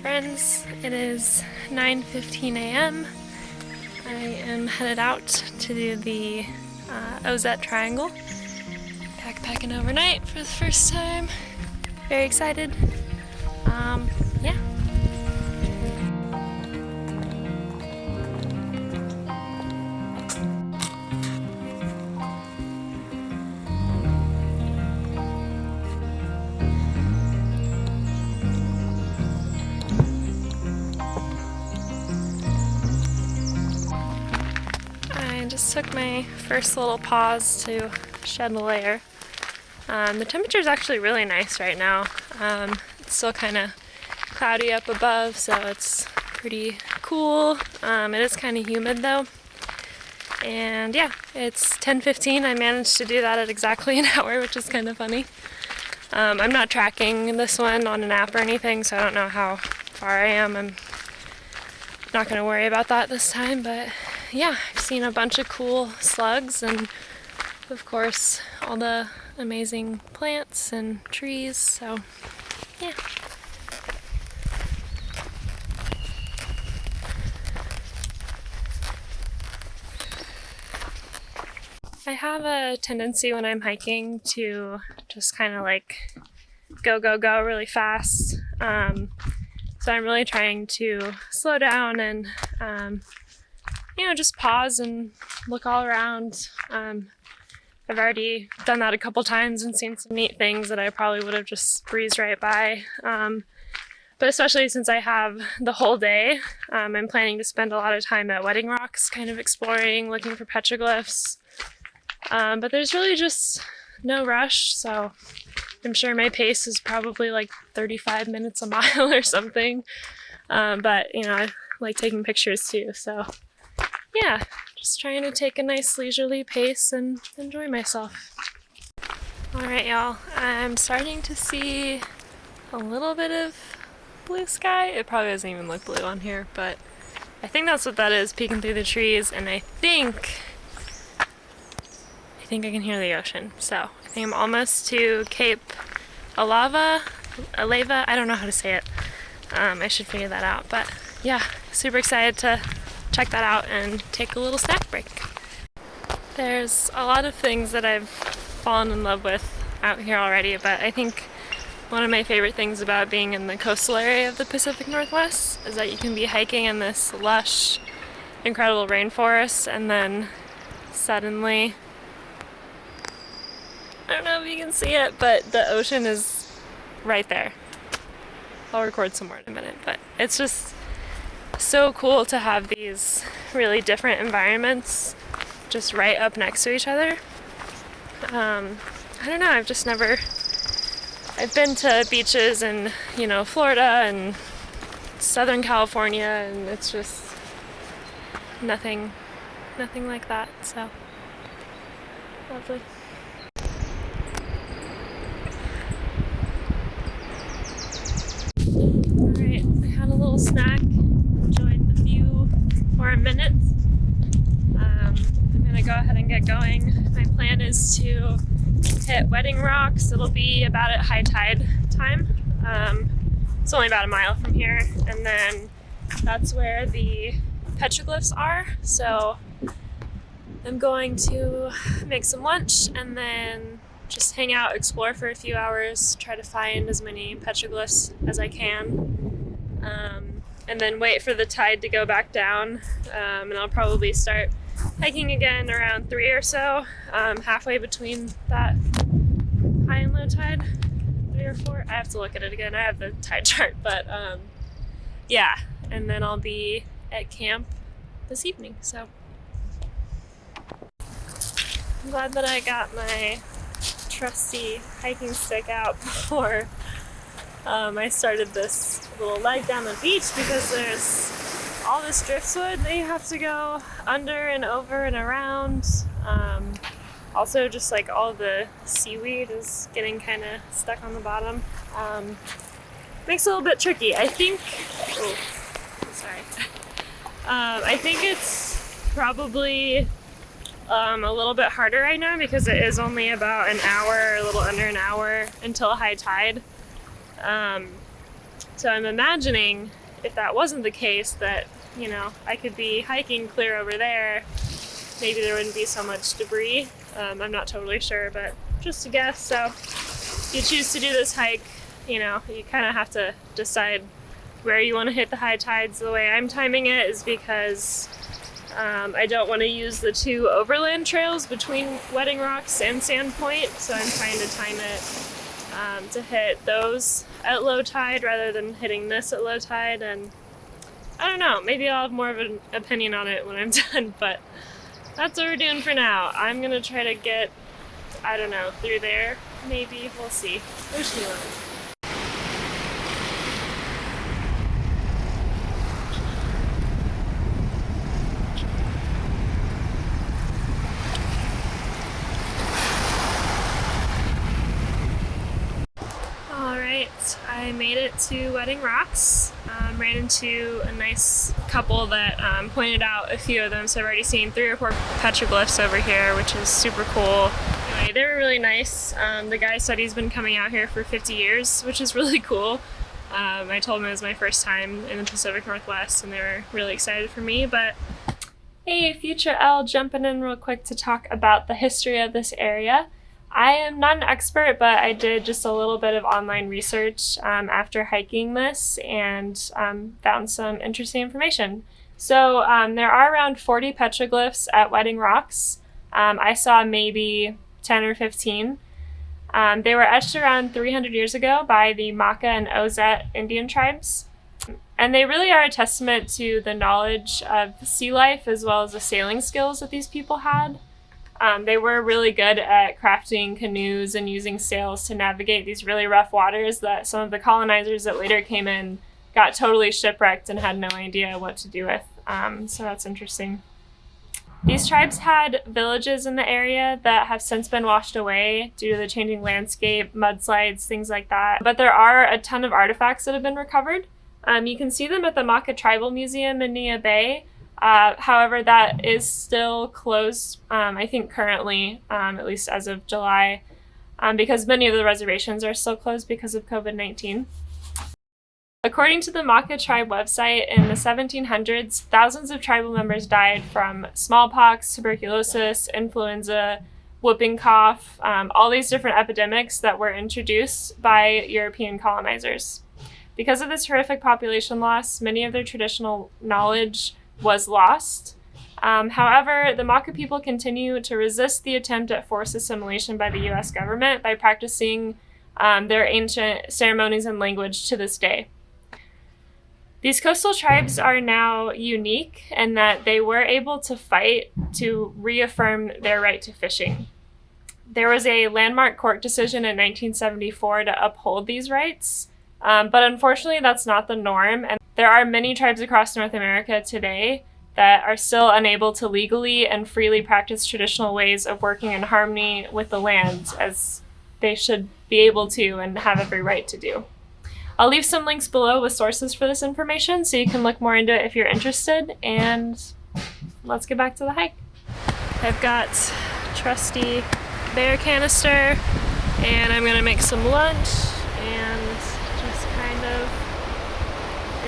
friends, it is 9:15 a.m. I am headed out to do the Ozette Triangle. Backpacking overnight for the first time. Very excited. Yeah. I just took my first little pause to shed a layer. The temperature is actually really nice right now. It's still kind of cloudy up above, so it's pretty cool. It is kind of humid though. And yeah, it's 10:15. I managed to do that at exactly an hour, which is kind of funny. I'm not tracking this one on an app or anything, so I don't know how far I am. I'm not going to worry about that this time, but yeah, I've seen a bunch of cool slugs and of course all the amazing plants and trees, so yeah. I have a tendency when I'm hiking to just kind of like go really fast. So I'm really trying to slow down and just pause and look all around. I've already done that a couple times and seen some neat things that I probably would have just breezed right by. But especially since I have the whole day, I'm planning to spend a lot of time at Wedding Rocks, kind of exploring, looking for petroglyphs. But there's really just no rush, so I'm sure my pace is probably like 35 minutes a mile or something. But I like taking pictures too, so yeah, just trying to take a nice leisurely pace and enjoy myself. Alright y'all, I'm starting to see a little bit of blue sky. It probably doesn't even look blue on here, but I think that's what that is, peeking through the trees, and I think I can hear the ocean. So I think I'm almost to Cape Alava, I don't know how to say it. I should figure that out, but yeah, super excited to check that out and take a little snack break. There's a lot of things that I've fallen in love with out here already, but I think one of my favorite things about being in the coastal area of the Pacific Northwest is that you can be hiking in this lush, incredible rainforest, and then suddenly, I don't know if you can see it, but the ocean is right there. I'll record some more in a minute, but it's just so cool to have these really different environments just right up next to each other. I don't know, I've been to beaches in, Florida and Southern California, and it's just nothing like that, so lovely. Alright, I had a little snack, enjoyed the view for a minute. I'm gonna go ahead and get going. My plan is to hit Wedding Rocks. It'll be about at high tide time. It's only about a mile from here, and then that's where the petroglyphs are. So I'm going to make some lunch and then just hang out, explore for a few hours, try to find as many petroglyphs as I can, and then wait for the tide to go back down, and I'll probably start hiking again around 3 or so, halfway between that high and low tide, 3 or 4. I have to look at it again. I have the tide chart, but yeah, and then I'll be at camp this evening, so I'm glad that I got my trusty hiking stick out before I started this little leg down the beach, because there's all this driftwood that you have to go under and over and around. Also, just like all the seaweed is getting kind of stuck on the bottom. Makes it a little bit tricky. I think it's probably a little bit harder right now because it is only about an hour, a little under an hour until high tide. So I'm imagining if that wasn't the case that, you know, I could be hiking clear over there. Maybe there wouldn't be so much debris. I'm not totally sure, but just a guess. So if you choose to do this hike, you know, you kind of have to decide where you want to hit the high tides. The way I'm timing it is because I don't want to use the two overland trails between Wedding Rocks and Sandpoint, so I'm trying to time it to hit those at low tide rather than hitting this at low tide. And I don't know, maybe I'll have more of an opinion on it when I'm done, but that's what we're doing for now. I'm gonna try to get, I don't know, through there, maybe, we'll see. Wish me luck. I made it to Wedding Rocks. Ran into a nice couple that pointed out a few of them, so I've already seen 3 or 4 petroglyphs over here, which is super cool. Anyway, they were really nice. The guy said he's been coming out here for 50 years, which is really cool. I told him it was my first time in the Pacific Northwest, and they were really excited for me. But hey, Future L, jumping in real quick to talk about the history of this area. I am not an expert, but I did just a little bit of online research after hiking this and found some interesting information. So there are around 40 petroglyphs at Wedding Rocks. I saw maybe 10 or 15. They were etched around 300 years ago by the Maka and Ozette Indian tribes. And they really are a testament to the knowledge of sea life as well as the sailing skills that these people had. They were really good at crafting canoes and using sails to navigate these really rough waters that some of the colonizers that later came in got totally shipwrecked and had no idea what to do with. So that's interesting. These tribes had villages in the area that have since been washed away due to the changing landscape, mudslides, things like that. But there are a ton of artifacts that have been recovered. You can see them at the Maka Tribal Museum in Nia Bay. However, that is still closed, I think currently, at least as of July, because many of the reservations are still closed because of COVID-19. According to the Maka tribe website, in the 1700s, thousands of tribal members died from smallpox, tuberculosis, influenza, whooping cough, all these different epidemics that were introduced by European colonizers. Because of this horrific population loss, many of their traditional knowledge was lost. However, the Maka people continue to resist the attempt at forced assimilation by the US government by practicing their ancient ceremonies and language to this day. These coastal tribes are now unique in that they were able to fight to reaffirm their right to fishing. There was a landmark court decision in 1974 to uphold these rights, but unfortunately that's not the norm, and there are many tribes across North America today that are still unable to legally and freely practice traditional ways of working in harmony with the land, as they should be able to and have every right to do. I'll leave some links below with sources for this information so you can look more into it if you're interested, and let's get back to the hike. I've got trusty bear canister, and I'm gonna make some lunch and just kind of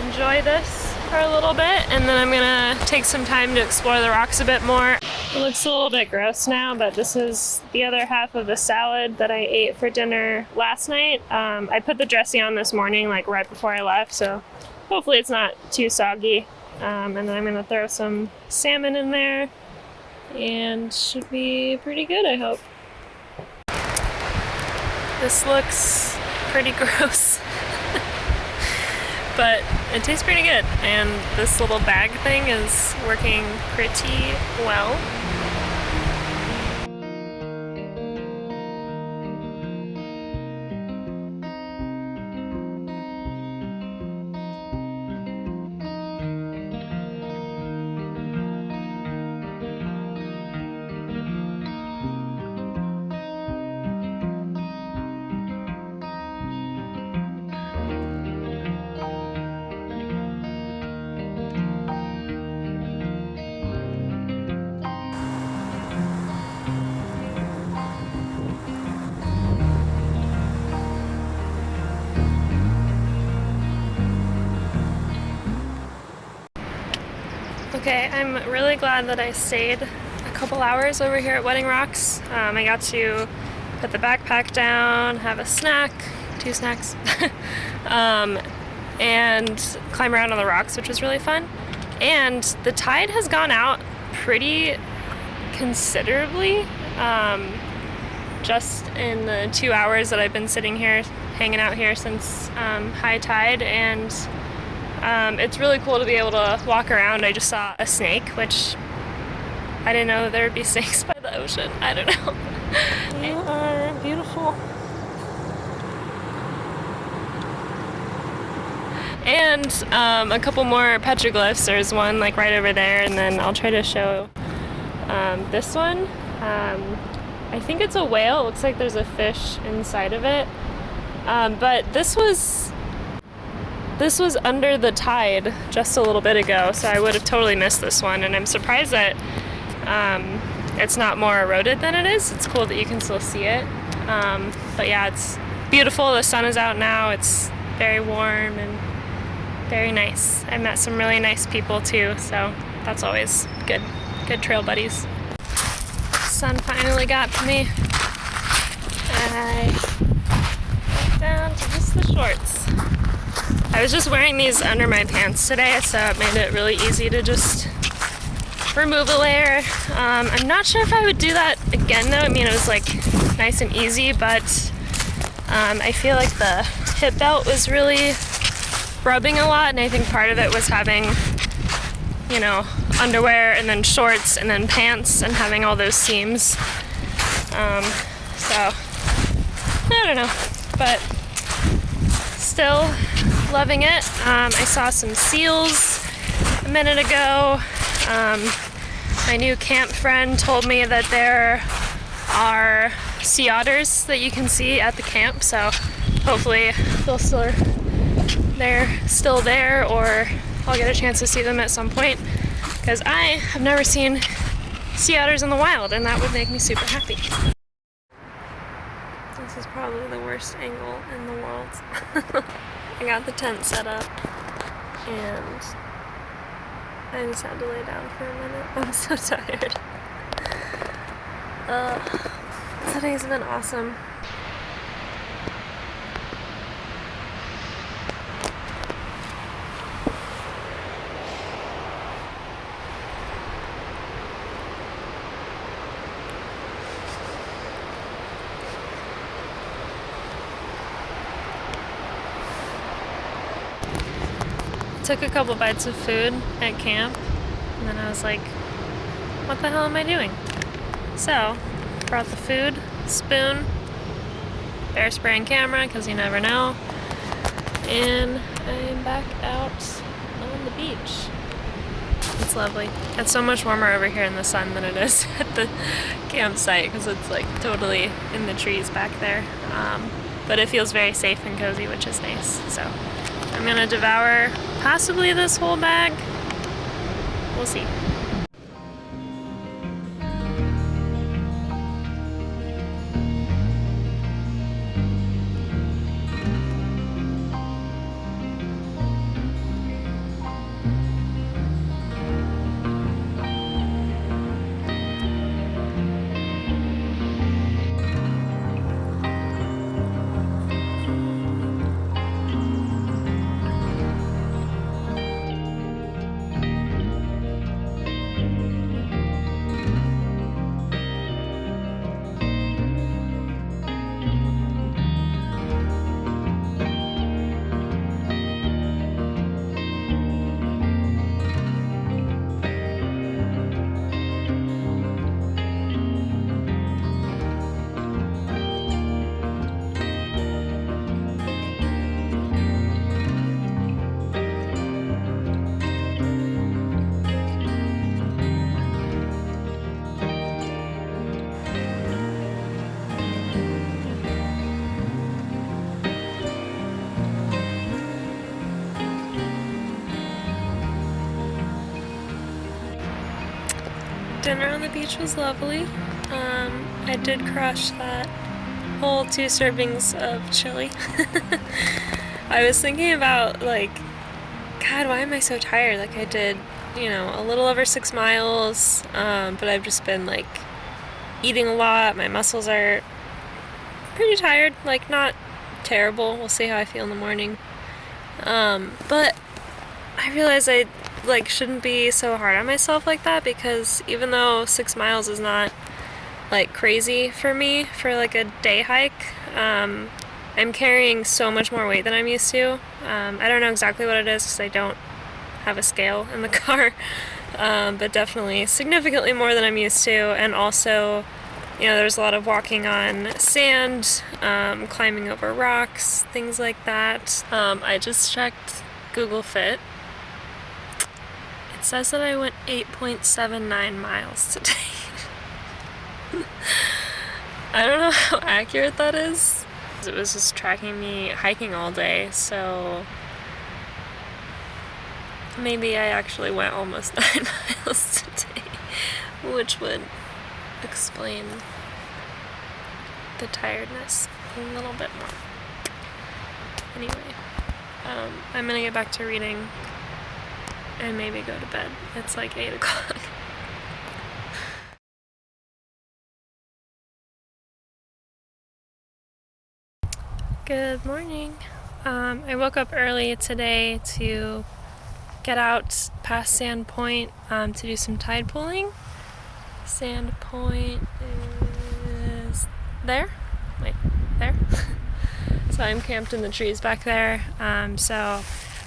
enjoy this for a little bit, and then I'm gonna take some time to explore the rocks a bit more. It looks a little bit gross now, but this is the other half of the salad that I ate for dinner last night. I put the dressing on this morning, like right before I left, so hopefully it's not too soggy. And then I'm gonna throw some salmon in there, and should be pretty good, I hope. This looks pretty gross. But it tastes pretty good, and this little bag thing is working pretty well. Okay, I'm really glad that I stayed a couple hours over here at Wedding Rocks. I got to put the backpack down, have a snack, 2 snacks, and climb around on the rocks, which was really fun. And the tide has gone out pretty considerably, just in the 2 hours that I've been sitting here, hanging out here since high tide, and it's really cool to be able to walk around. I just saw a snake, which I didn't know that there would be snakes by the ocean. I don't know. They are beautiful. And a couple more petroglyphs. There's one like right over there, and then I'll try to show this one. I think it's a whale. It looks like there's a fish inside of it. But this was under the tide just a little bit ago, so I would have totally missed this one, and I'm surprised that it's not more eroded than it is. It's cool that you can still see it. But yeah, it's beautiful. The sun is out now. It's very warm and very nice. I met some really nice people too, so that's always good. Good trail buddies. Sun finally got to me. I went down to just the shorts. I was just wearing these under my pants today, so it made it really easy to just remove a layer. I'm not sure if I would do that again though. I mean, it was like nice and easy, but I feel like the hip belt was really rubbing a lot, and I think part of it was having, you know, underwear and then shorts and then pants and having all those seams. So I don't know, but still loving it. I saw some seals a minute ago. My new camp friend told me that there are sea otters that you can see at the camp, so hopefully they're still there, or I'll get a chance to see them at some point, because I have never seen sea otters in the wild, and that would make me super happy. This is probably the worst angle in the world. I got the tent set up, and I just had to lay down for a minute. I'm so tired. Today's been awesome. Took a couple bites of food at camp, and then I was like, what the hell am I doing? So, brought the food, spoon, bear spray and camera, because you never know, and I'm back out on the beach. It's lovely. It's so much warmer over here in the sun than it is at the campsite, because it's like totally in the trees back there. But it feels very safe and cozy, which is nice. So I'm gonna devour possibly this whole bag. We'll see. Dinner on the beach was lovely. I did crush that whole 2 servings of chili. I was thinking about, like, God, why am I so tired? Like, I did you know, a little over 6 miles, but I've just been like eating a lot. My muscles are pretty tired, like not terrible. We'll see how I feel in the morning. But I realize I like shouldn't be so hard on myself like that, because even though 6 miles is not like crazy for me for like a day hike, I'm carrying so much more weight than I'm used to. I don't know exactly what it is because I don't have a scale in the car, but definitely significantly more than I'm used to. And also, you know, there's a lot of walking on sand, climbing over rocks, things like that. I just checked Google Fit. It says that I went 8.79 miles today. I don't know how accurate that is. It was just tracking me hiking all day, so maybe I actually went almost 9 miles today, which would explain the tiredness a little bit more. Anyway, I'm gonna get back to reading and maybe go to bed. It's like 8 o'clock. Good morning. I woke up early today to get out past Sand Point to do some tide pooling. Sand Point is there. Wait, there? So I'm camped in the trees back there. So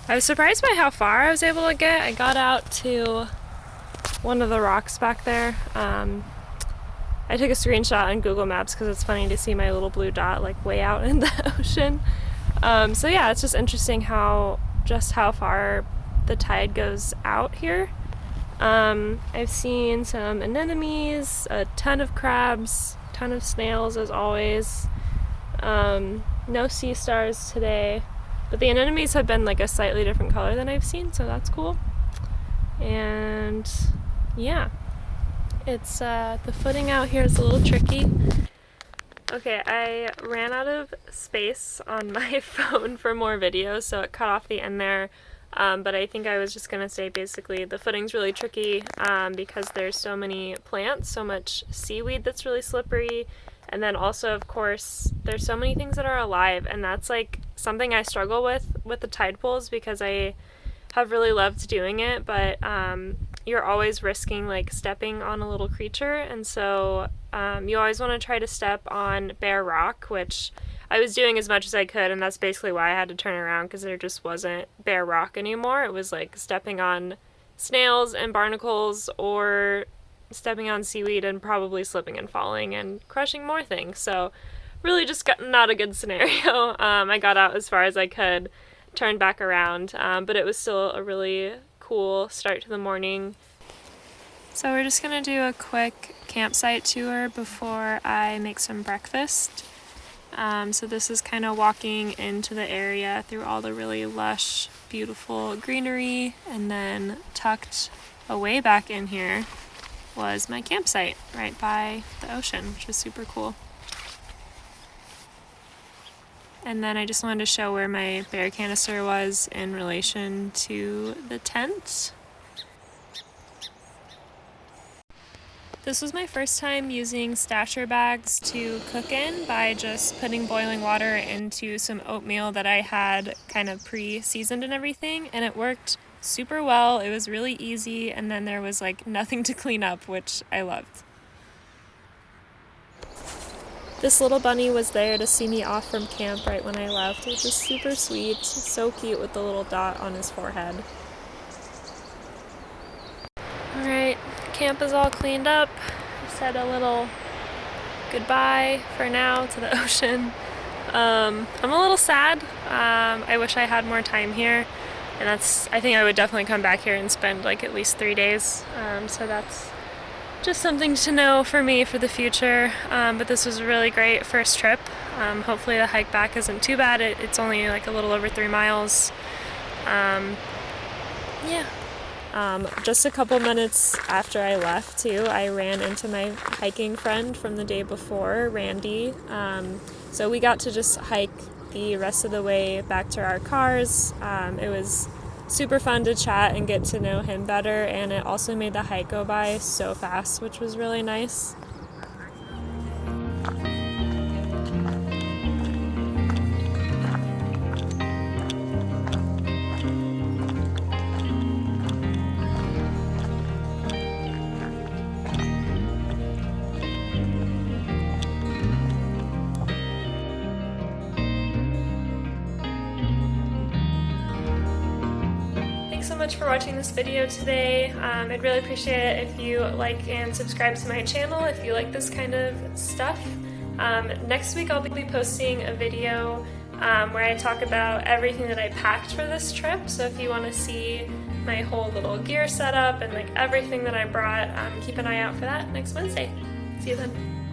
I was surprised by how far I was able to get. I got out to one of the rocks back there. I took a screenshot on Google Maps because it's funny to see my little blue dot like way out in the ocean. So yeah, it's just interesting how far the tide goes out here. I've seen some anemones, a ton of crabs, ton of snails as always. No sea stars today, but the anemones have been like a slightly different color than I've seen, so that's cool. And yeah, it's the footing out here is a little tricky. Okay, I ran out of space on my phone for more videos, so it cut off the end there. But I think I was just gonna say basically the footing's really tricky because there's so many plants, so much seaweed that's really slippery, and then also of course there's so many things that are alive, and that's like something I struggle with the tide pools because I have really loved doing it, but you're always risking like stepping on a little creature, and so you always want to try to step on bare rock, which I was doing as much as I could, and that's basically why I had to turn around, because there just wasn't bare rock anymore. It was like stepping on snails and barnacles, or stepping on seaweed and probably slipping and falling and crushing more things. So really just not a good scenario. I got out as far as I could, turned back around, but it was still a really cool start to the morning. So we're just gonna do a quick campsite tour before I make some breakfast. So this is kind of walking into the area through all the really lush, beautiful greenery, and then tucked away back in here was my campsite right by the ocean, which was super cool. And then I just wanted to show where my bear canister was in relation to the tent. This was my first time using stasher bags to cook in by just putting boiling water into some oatmeal that I had kind of pre-seasoned and everything, and it worked super well. It was really easy, and then there was like nothing to clean up, which I loved. This little bunny was there to see me off from camp right when I left, which is super sweet, so cute with the little dot on his forehead. Alright, camp is all cleaned up. I said a little goodbye for now to the ocean. I'm a little sad. I wish I had more time here, and I think I would definitely come back here and spend like at least 3 days. So that's just something to know for me for the future. But this was a really great first trip. Hopefully the hike back isn't too bad. It's only like a little over 3 miles. Yeah. Just a couple minutes after I left too, I ran into my hiking friend from the day before, Randy. So we got to just hike the rest of the way back to our cars. It was super fun to chat and get to know him better, and it also made the hike go by so fast, which was really nice. So much for watching this video today. I'd really appreciate it if you like and subscribe to my channel if you like this kind of stuff. Next week I'll be posting a video where I talk about everything that I packed for this trip, so if you want to see my whole little gear setup and like everything that I brought, keep an eye out for that next Wednesday. See you then.